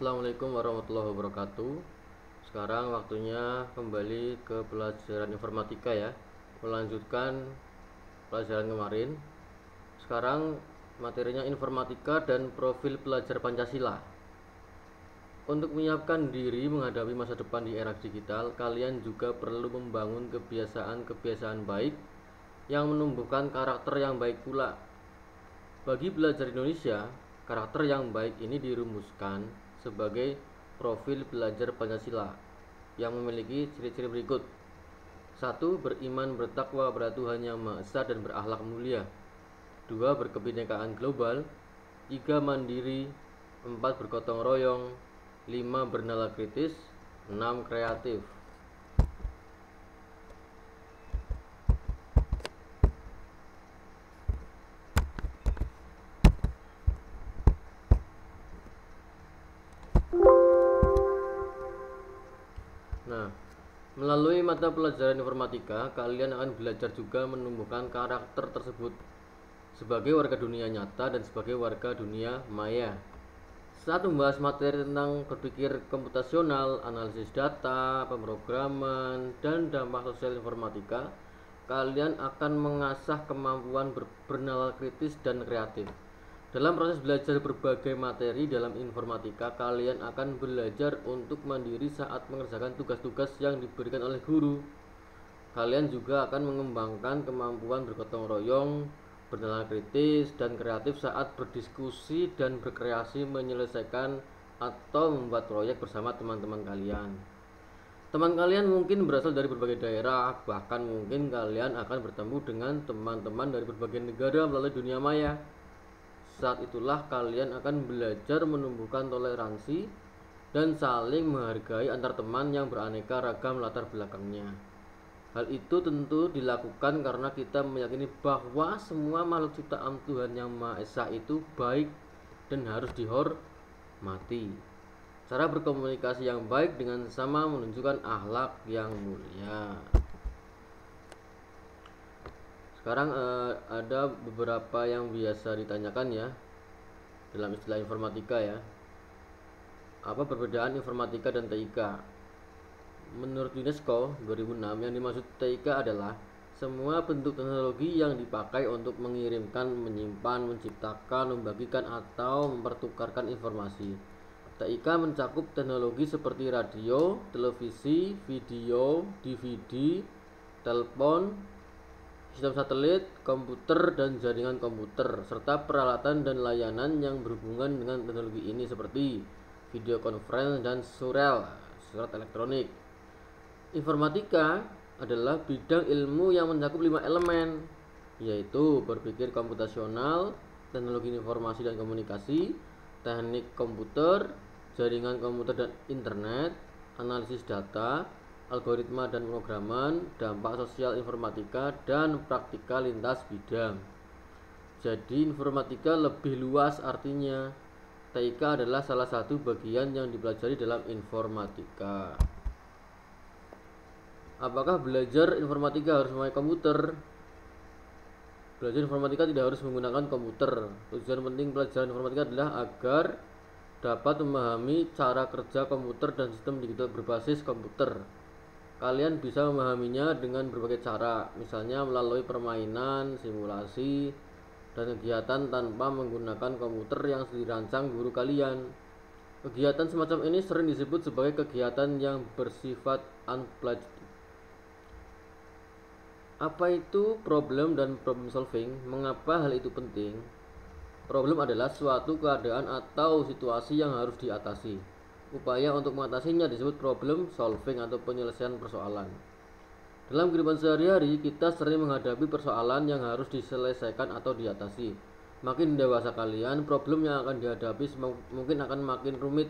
Assalamualaikum warahmatullahi wabarakatuh. Sekarang waktunya kembali ke pelajaran informatika ya. Melanjutkan pelajaran kemarin. Sekarang materinya informatika dan profil pelajar Pancasila. Untuk menyiapkan diri menghadapi masa depan di era digital, kalian juga perlu membangun kebiasaan-kebiasaan baik yang menumbuhkan karakter yang baik pula. Bagi belajar Indonesia, karakter yang baik ini dirumuskan sebagai profil belajar Pancasila yang memiliki ciri-ciri berikut. 1. Beriman bertakwa pada Tuhan Yang Maha Esa dan berakhlak mulia. 2. Berkebinekaan global. 3. Mandiri. 4. Bergotong royong. 5. Bernalar kritis. 6. Kreatif. Nah, melalui mata pelajaran informatika, kalian akan belajar juga menumbuhkan karakter tersebut sebagai warga dunia nyata dan sebagai warga dunia maya. Saat membahas materi tentang berpikir komputasional, analisis data, pemrograman, dan dampak sosial informatika, kalian akan mengasah kemampuan bernalar kritis dan kreatif. Dalam proses belajar berbagai materi dalam informatika, kalian akan belajar untuk mandiri saat mengerjakan tugas-tugas yang diberikan oleh guru. Kalian juga akan mengembangkan kemampuan bergotong royong, bernalar kritis, dan kreatif saat berdiskusi dan berkreasi menyelesaikan atau membuat proyek bersama teman-teman kalian. Teman kalian mungkin berasal dari berbagai daerah, bahkan mungkin kalian akan bertemu dengan teman-teman dari berbagai negara melalui dunia maya. Saat itulah kalian akan belajar menumbuhkan toleransi dan saling menghargai antar teman yang beraneka ragam latar belakangnya. Hal itu tentu dilakukan karena kita meyakini bahwa semua makhluk ciptaan Tuhan Yang Maha Esa itu baik dan harus dihormati. Cara berkomunikasi yang baik dengan sesama menunjukkan akhlak yang mulia. Sekarang ada beberapa yang biasa ditanyakan ya dalam istilah informatika ya. Apa perbedaan informatika dan TIK? Menurut UNESCO 2006, yang dimaksud TIK adalah semua bentuk teknologi yang dipakai untuk mengirimkan, menyimpan, menciptakan, membagikan, atau mempertukarkan informasi. TIK mencakup teknologi seperti radio, televisi, video, DVD, telepon, sistem satelit, komputer, dan jaringan komputer, serta peralatan dan layanan yang berhubungan dengan teknologi ini seperti video conference dan surat elektronik. Informatika adalah bidang ilmu yang mencakup 5 elemen, yaitu berpikir komputasional, teknologi informasi dan komunikasi, teknik komputer, jaringan komputer dan internet, analisis data, algoritma dan pemrograman, dampak sosial informatika, dan praktikal lintas bidang. Jadi informatika lebih luas artinya. TIK adalah salah satu bagian yang dipelajari dalam informatika. Apakah belajar informatika harus memakai komputer? Belajar informatika tidak harus menggunakan komputer. Tujuan penting pelajaran informatika adalah agar dapat memahami cara kerja komputer dan sistem digital berbasis komputer. Kalian bisa memahaminya dengan berbagai cara, misalnya melalui permainan, simulasi, dan kegiatan tanpa menggunakan komputer yang dirancang guru kalian. Kegiatan semacam ini sering disebut sebagai kegiatan yang bersifat unpledged. Apa itu problem dan problem solving? Mengapa hal itu penting? Problem adalah suatu keadaan atau situasi yang harus diatasi. Upaya untuk mengatasinya disebut problem solving atau penyelesaian persoalan. Dalam kehidupan sehari-hari, kita sering menghadapi persoalan yang harus diselesaikan atau diatasi. Makin dewasa kalian, problem yang akan dihadapi mungkin akan makin rumit.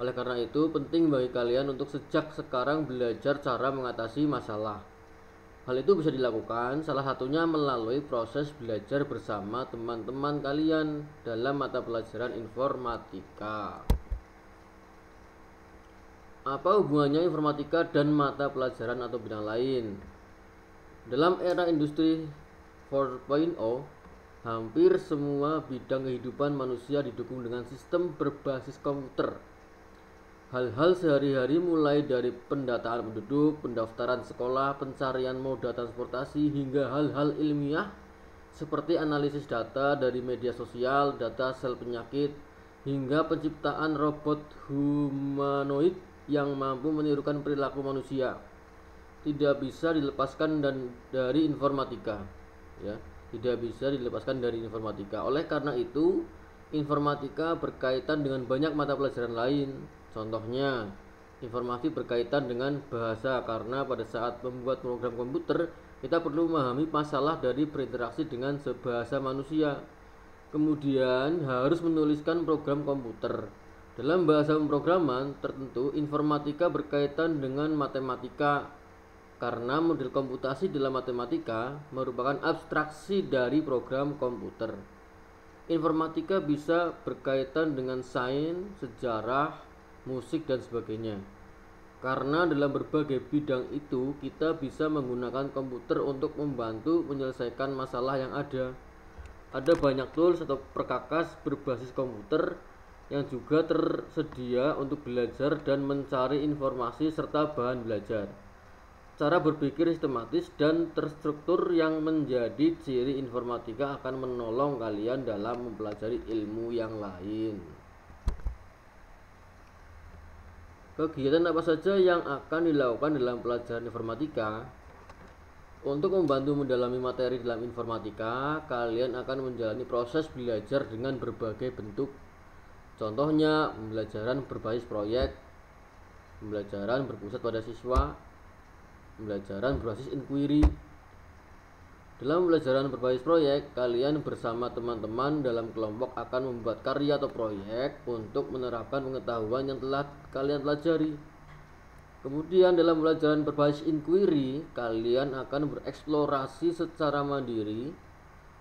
Oleh karena itu, penting bagi kalian untuk sejak sekarang belajar cara mengatasi masalah. Hal itu bisa dilakukan salah satunya melalui proses belajar bersama teman-teman kalian dalam mata pelajaran informatika. Apa hubungannya informatika dan mata pelajaran atau bidang lain? Dalam era industri 4.0, hampir semua bidang kehidupan manusia didukung dengan sistem berbasis komputer. Hal-hal sehari-hari mulai dari pendataan penduduk, pendaftaran sekolah, pencarian moda transportasi, hingga hal-hal ilmiah seperti analisis data dari media sosial, data sel penyakit, hingga penciptaan robot humanoid yang mampu menirukan perilaku manusia tidak bisa dilepaskan dari informatika, ya, tidak bisa dilepaskan dari informatika. Oleh karena itu, informatika berkaitan dengan banyak mata pelajaran lain. Contohnya, informasi berkaitan dengan bahasa, karena pada saat membuat program komputer kita perlu memahami masalah dari berinteraksi dengan sebahasa manusia. Kemudian harus menuliskan program komputer. Dalam bahasa pemrograman tertentu, informatika berkaitan dengan matematika, karena model komputasi dalam matematika merupakan abstraksi dari program komputer. Informatika bisa berkaitan dengan sains, sejarah, musik, dan sebagainya. Karena dalam berbagai bidang itu kita bisa menggunakan komputer untuk membantu menyelesaikan masalah yang ada. Ada banyak tools atau perkakas berbasis komputer yang juga tersedia untuk belajar dan mencari informasi serta bahan belajar. Cara berpikir sistematis dan terstruktur yang menjadi ciri informatika akan menolong kalian dalam mempelajari ilmu yang lain. Kegiatan apa saja yang akan dilakukan dalam pelajaran informatika? Untuk membantu mendalami materi dalam informatika, kalian akan menjalani proses belajar dengan berbagai bentuk. Contohnya, pembelajaran berbasis proyek, pembelajaran berpusat pada siswa, pembelajaran berbasis inquiry. Dalam pembelajaran berbasis proyek, kalian bersama teman-teman dalam kelompok akan membuat karya atau proyek untuk menerapkan pengetahuan yang telah kalian pelajari. Kemudian dalam pembelajaran berbasis inquiry, kalian akan bereksplorasi secara mandiri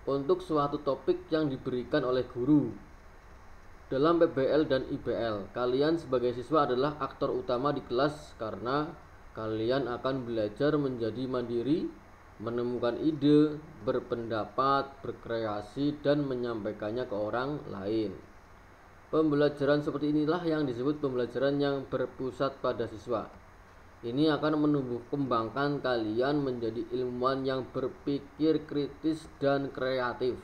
untuk suatu topik yang diberikan oleh guru. Dalam PBL dan IBL, kalian sebagai siswa adalah aktor utama di kelas karena kalian akan belajar menjadi mandiri, menemukan ide, berpendapat, berkreasi, dan menyampaikannya ke orang lain. Pembelajaran seperti inilah yang disebut pembelajaran yang berpusat pada siswa. Ini akan menumbuh kembangkan kalian menjadi ilmuwan yang berpikir kritis dan kreatif.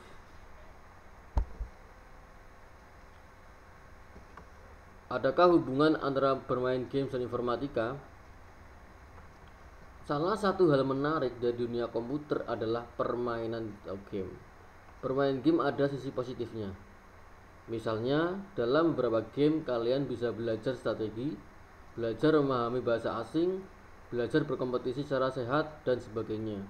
Adakah hubungan antara bermain games dan informatika? Salah satu hal menarik dari dunia komputer adalah permainan game. Bermain game ada sisi positifnya. Misalnya, dalam beberapa game kalian bisa belajar strategi, belajar memahami bahasa asing, belajar berkompetisi secara sehat, dan sebagainya.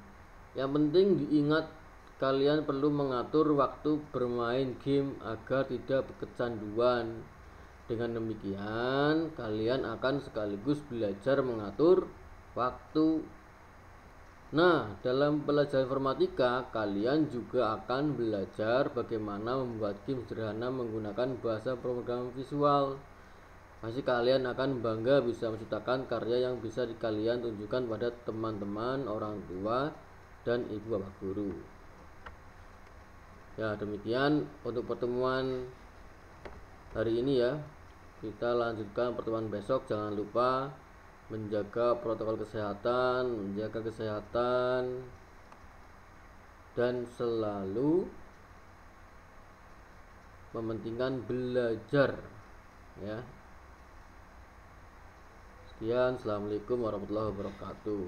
Yang penting diingat, kalian perlu mengatur waktu bermain game agar tidak kecanduan. Dengan demikian, kalian akan sekaligus belajar mengatur waktu. Nah, dalam pelajaran informatika, kalian juga akan belajar bagaimana membuat game sederhana menggunakan bahasa program visual. Pasti kalian akan bangga bisa menciptakan karya yang bisa kalian tunjukkan pada teman-teman, orang tua, dan ibu bapak guru. Ya, demikian untuk pertemuan hari ini ya. Kita lanjutkan pertemuan besok. Jangan lupa menjaga protokol kesehatan, menjaga kesehatan, dan selalu mementingkan belajar ya. Sekian, assalamualaikum warahmatullahi wabarakatuh.